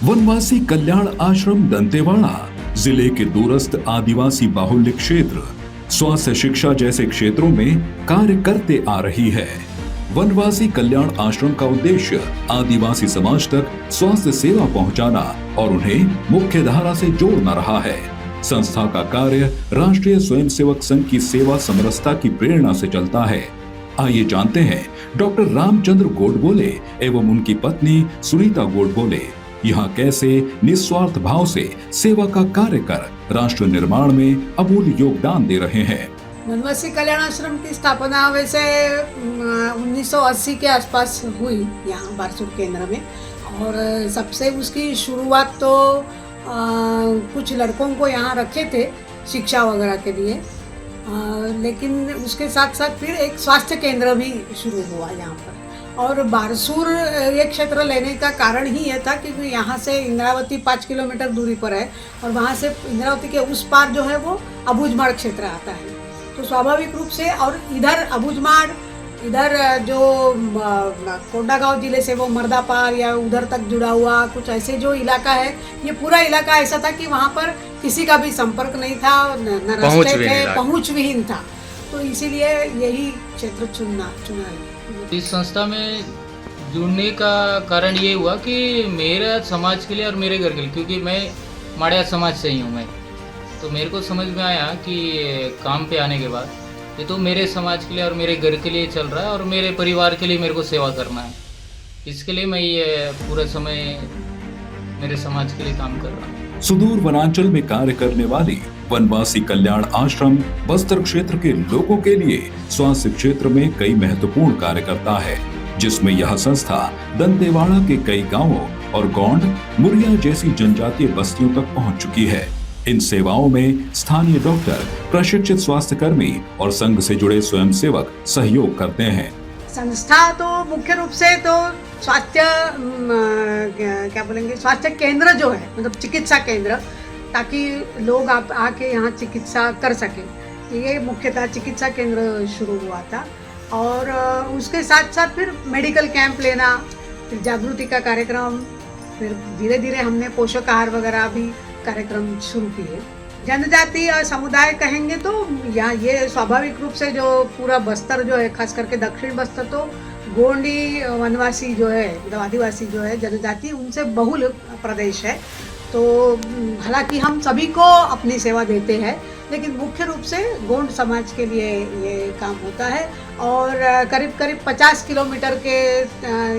वनवासी कल्याण आश्रम दंतेवाड़ा जिले के दूरस्थ आदिवासी बाहुल्य क्षेत्र, स्वास्थ्य, शिक्षा जैसे क्षेत्रों में कार्य करते आ रही है। वनवासी कल्याण आश्रम का उद्देश्य आदिवासी समाज तक स्वास्थ्य सेवा पहुंचाना और उन्हें मुख्य धारा से जोड़ना रहा है। संस्था का कार्य राष्ट्रीय स्वयंसेवक संघ की सेवा समरसता की प्रेरणा से चलता है। आइए जानते हैं डॉक्टर रामचंद्र गोडबोले एवं उनकी पत्नी सुनीता गोडबोले यहाँ कैसे निस्वार्थ भाव से सेवा का कार्य कर राष्ट्र निर्माण में अमूल्य योगदान दे रहे हैं। वनवासी कल्याण आश्रम की स्थापना वैसे 1980 के आसपास हुई यहाँ बारसूर केंद्र में, और सबसे उसकी शुरुआत तो कुछ लड़कों को यहाँ रखे थे शिक्षा वगैरह के लिए, लेकिन उसके साथ साथ फिर एक स्वास्थ्य केंद्र भी शुरू हुआ यहाँ पर। और बारसूर ये क्षेत्र लेने का कारण ही ये था क्योंकि यहाँ से इंद्रावती 5 किलोमीटर दूरी पर है और वहाँ से इंद्रावती के उस पार जो है वो अबूझमाड़ क्षेत्र आता है। तो स्वाभाविक रूप से, और इधर अबूझमाड़, इधर जो कोंडागांव जिले से वो मर्दापार या उधर तक जुड़ा हुआ कुछ ऐसे जो इलाका है, ये पूरा इलाका ऐसा था कि वहाँ पर किसी का भी संपर्क नहीं था, न रास्ते थे, पहुँच विहीन था। तो इसीलिए यही क्षेत्र चुना इस संस्था में जुड़ने का कारण ये हुआ कि मेरे समाज के लिए और मेरे घर के लिए, क्योंकि मैं माड़िया समाज से ही हूँ मैं, तो मेरे को समझ में आया कि काम पे आने के बाद ये तो मेरे समाज के लिए और मेरे घर के लिए चल रहा है और मेरे परिवार के लिए मेरे को सेवा करना है। इसके लिए मैं ये पूरा समय मेरे समाज के लिए काम कर रहा हूँ। सुदूर वनांचल में कार्य करने वाली वनवासी कल्याण आश्रम बस्तर क्षेत्र के लोगों के लिए स्वास्थ्य क्षेत्र में कई महत्वपूर्ण कार्य करता है, जिसमें यह संस्था दंतेवाड़ा के कई गांवों और गोंड, मुरिया जैसी जनजातीय बस्तियों तक पहुंच चुकी है। इन सेवाओं में स्थानीय डॉक्टर, प्रशिक्षित स्वास्थ्य कर्मी और संघ से जुड़े स्वयंसेवक सहयोग करते हैं। संस्था तो मुख्य रूप से तो स्वास्थ्य क्या बोलेंगे, स्वास्थ्य केंद्र जो है, मतलब चिकित्सा केंद्र, ताकि लोग आके यहाँ चिकित्सा कर सकें, ये मुख्यतः चिकित्सा केंद्र शुरू हुआ था। और उसके साथ साथ फिर मेडिकल कैंप लेना, फिर जागृति का कार्यक्रम, फिर धीरे धीरे हमने पोषक आहार वगैरह भी कार्यक्रम शुरू किए। जनजाति और समुदाय कहेंगे तो यहाँ ये स्वाभाविक रूप से जो पूरा बस्तर जो है, खास करके दक्षिण बस्तर, तो गोंडी वनवासी जो है, मतलब आदिवासी जो है जनजाति, उनसे बहुल प्रदेश है। तो हालांकि हम सभी को अपनी सेवा देते हैं, लेकिन मुख्य रूप से गोंड समाज के लिए ये काम होता है। और करीब करीब 50 किलोमीटर के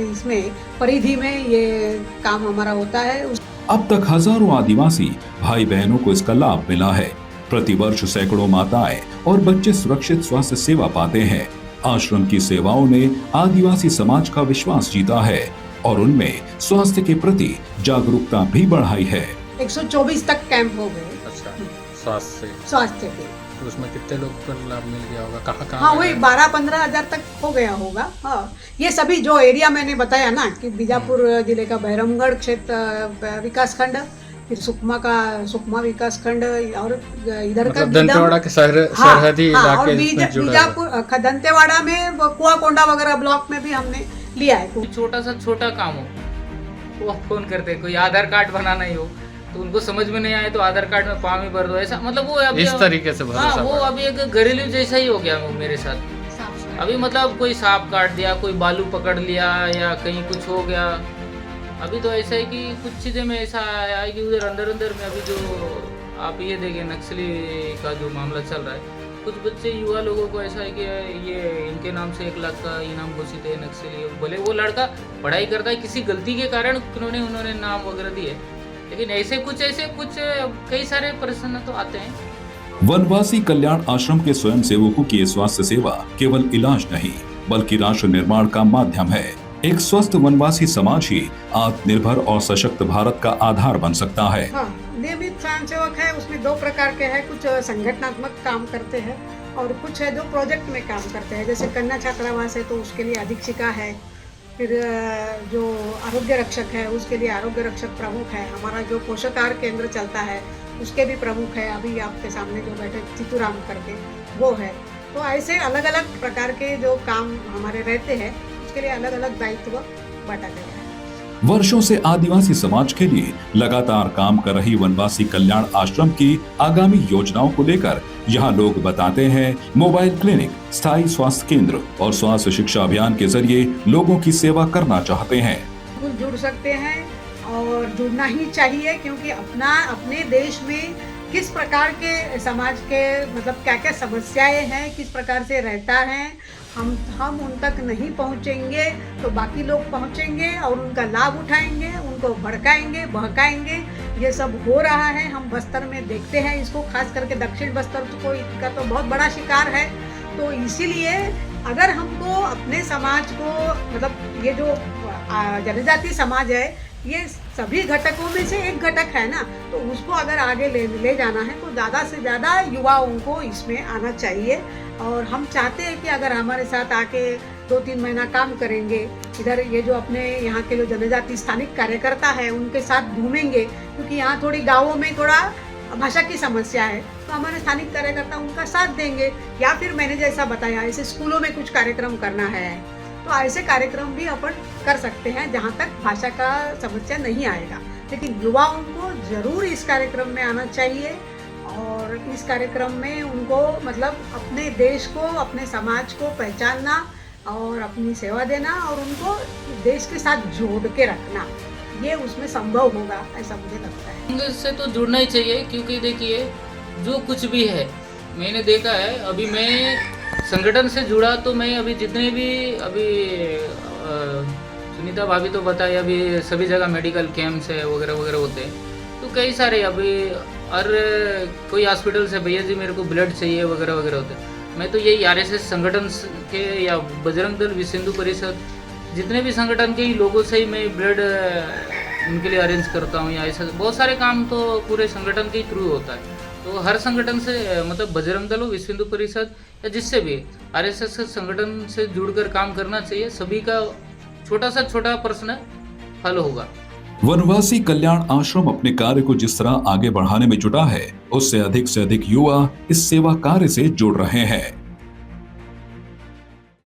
इसमें परिधि में ये काम हमारा होता है। अब तक हजारों आदिवासी भाई बहनों को इसका लाभ मिला है। प्रतिवर्ष सैकड़ों माताएं और बच्चे सुरक्षित स्वास्थ्य सेवा पाते हैं। आश्रम की सेवाओं ने आदिवासी समाज का विश्वास जीता है और उनमें स्वास्थ्य के प्रति जागरूकता भी बढ़ाई है। 124 तक कैंप हो गए। अच्छा, स्वास्थ्य के तो उसमें कितने लोग को लाभ मिल गया होगा? कहाँ? हाँ, वही 12-15 हजार तक हो गया होगा। हाँ, ये सभी जो एरिया मैंने बताया ना कि बीजापुर जिले का बैरमगढ़ क्षेत्र विकास खंड, फिर सुकमा विकास खंड, और इधर मतलब का दंतेवाड़ा के सरहदी इलाके और बीजापुर दंतेवाड़ा में कुआकोंडा वगैरह ब्लॉक में भी हमने लिया है। छोटा काम हो, वो फोन करते, कोई आधार कार्ड बनाना ही हो तो उनको समझ में नहीं आए तो आधार कार्ड में फॉर्म ही भर दो, ऐसा मतलब वो अभी इस तरीके से भरोसा। वो अभी एक घरेलू जैसा ही हो गया वो मेरे साथ। अभी मतलब कोई सांप काट दिया, कोई बालू पकड़ लिया, या कहीं कुछ हो गया। अभी तो ऐसा है कि कुछ चीजें में ऐसा आया है कि उधर अंदर में अभी जो आप ये देखें, नक्सली का जो मामला चल रहा है, कुछ बच्चे युवा लोगों को ऐसा है कि ये इनके नाम से 1 लाख का इनाम घोषित है नक्सली। भले वो लड़का पढ़ाई करता है, किसी गलती के कारण उन्होंने नाम वगैरह दिए, लेकिन ऐसे कुछ कई सारे प्रश्न तो आते हैं। वनवासी कल्याण आश्रम के स्वयं सेवकों की स्वास्थ्य सेवा केवल इलाज नहीं बल्कि राष्ट्र निर्माण का माध्यम है। एक स्वस्थ वनवासी समाज ही आत्मनिर्भर और सशक्त भारत का आधार बन सकता है। हाँ, नियमित स्वयं सेवक है, उसमें 2 प्रकार के हैं। कुछ संगठनात्मक काम करते हैं और कुछ है जो प्रोजेक्ट में काम करते हैं। जैसे कन्या छात्रावास है तो उसके लिए अधीक्षिका है, फिर जो आरोग्य रक्षक है उसके लिए आरोग्य रक्षक प्रमुख है। हमारा जो पोषक आहार केंद्र चलता है उसके भी प्रमुख है, अभी आपके सामने जो बैठे चितुराम करके वो है। तो ऐसे अलग अलग प्रकार के जो काम हमारे रहते हैं उसके लिए अलग अलग दायित्व बांटा गया है। वर्षों से आदिवासी समाज के लिए लगातार काम कर रही वनवासी कल्याण आश्रम की आगामी योजनाओं को लेकर यहाँ लोग बताते हैं मोबाइल क्लिनिक, स्थायी स्वास्थ्य केंद्र और स्वास्थ्य शिक्षा अभियान के जरिए लोगों की सेवा करना चाहते हैं। जुड़ सकते हैं और जुड़ना ही चाहिए, क्योंकि अपने देश में किस प्रकार के समाज के मतलब क्या क्या समस्याएं हैं, किस प्रकार से रहता है, हम उन तक नहीं पहुंचेंगे तो बाकी लोग पहुंचेंगे और उनका लाभ उठाएंगे, उनको भड़काएंगे, बहकाएंगे। ये सब हो रहा है, हम बस्तर में देखते हैं इसको, खास करके दक्षिण बस्तर को इसका तो बहुत बड़ा शिकार है। तो इसीलिए अगर हमको अपने समाज को मतलब ये जो जनजाति समाज है, ये सभी घटकों में से एक घटक है ना, तो उसको अगर आगे ले जाना है तो ज़्यादा से ज़्यादा युवाओं को इसमें आना चाहिए। और हम चाहते हैं कि अगर हमारे साथ आके 2-3 महीना काम करेंगे, इधर ये जो अपने यहाँ के जो जनजाति स्थानिक कार्यकर्ता है उनके साथ घूमेंगे, क्योंकि यहाँ थोड़ी गाँवों में थोड़ा भाषा की समस्या है, तो हमारे स्थानिक कार्यकर्ता उनका साथ देंगे। या फिर मैंने जैसा बताया ऐसे स्कूलों में कुछ कार्यक्रम करना है, तो ऐसे कार्यक्रम भी अपन कर सकते हैं जहाँ तक भाषा का समस्या नहीं आएगा। लेकिन युवाओं को जरूर इस कार्यक्रम में आना चाहिए और इस कार्यक्रम में उनको मतलब अपने देश को, अपने समाज को पहचानना और अपनी सेवा देना और उनको देश के साथ जोड़ के रखना, ये उसमें संभव होगा, ऐसा मुझे लगता है। कांग्रेस से तो जुड़ना ही चाहिए, क्योंकि देखिए जो कुछ भी है मैंने देखा है, अभी मैं संगठन से जुड़ा तो मैं अभी जितने भी अभी सुनीता भाभी तो बताए अभी सभी जगह मेडिकल कैंप्स है वगैरह वगैरह होते हैं, तो कई सारे अभी और कोई हॉस्पिटल से भैया जी मेरे को ब्लड चाहिए वगैरह वगैरह होते हैं। मैं तो यही आरएसएस संगठन के या बजरंग दल, विश्व हिंदू परिषद, जितने भी संगठन के ही लोगों से ही मैं ब्लड उनके लिए अरेंज करता हूँ, या ऐसा बहुत सारे काम तो पूरे संगठन के थ्रू होता है। तो हर संगठन से मतलब बजरंग दल हो, विश्व हिंदू परिषद या जिससे भी आरएसएस संगठन से जुड़कर काम करना चाहिए, सभी का छोटा सा छोटा प्रश्न हल होगा। वनवासी कल्याण आश्रम अपने कार्य को जिस तरह आगे बढ़ाने में जुटा है, उससे अधिक से अधिक युवा इस सेवा कार्य से जुड़ रहे हैं।